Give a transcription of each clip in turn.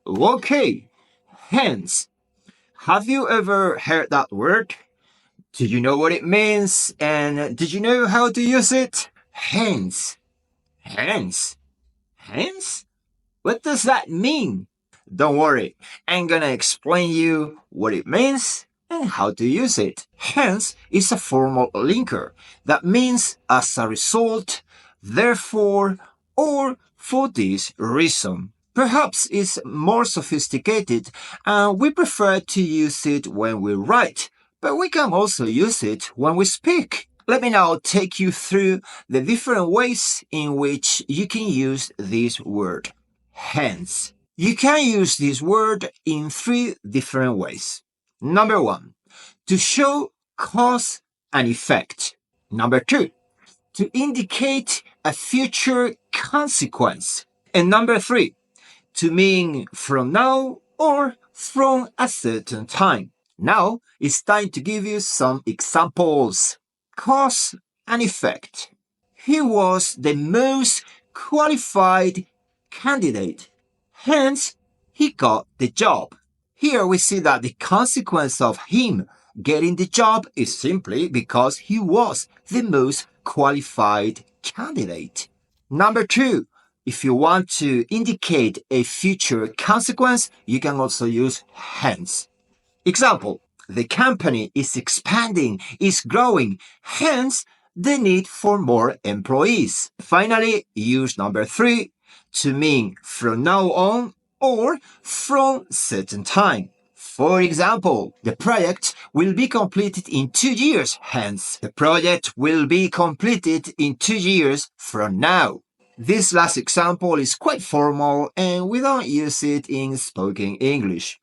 Okay, hence. Have you ever heard that word? Do you know what it means? And did you know how to use it? Hence. Hence. Hence? What does that mean? Don't worry, I'm gonna explain you what it means and how to use it. Hence is a formal linker that means as a result, therefore, or for this reason. Perhaps it's more sophisticated and we prefer to use it when we write, but we can also use it when we speak. Let me now take you through the different ways in which you can use this word. Hence. You can use this word in three different ways. Number one, to show cause and effect. Number two, to indicate a future consequence. And number three, to mean from now or from a certain time. Now it's time to give you some examples. Cause and effect. He was the most qualified candidate. Hence, he got the job. Here we see that the consequence of him getting the job is simply because he was the most qualified candidate. Number two, if you want to indicate a future consequence, you can also use hence. Example, the company is expanding, is growing, hence the need for more employees. Finally, use number three to mean from now on or from certain time. For example, the project will be completed in 2 years, hence the project will be completed in 2 years from now. This last example is quite formal and we don't use it in spoken English.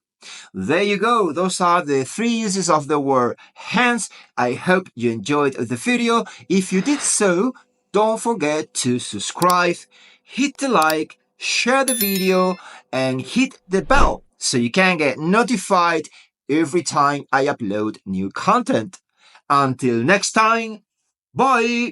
There you go. Those are the three uses of the word hence. I hope you enjoyed the video. If you did so, don't forget to subscribe, hit the like, share the video, and hit the bell so you can get notified every time I upload new content. Until next time, bye!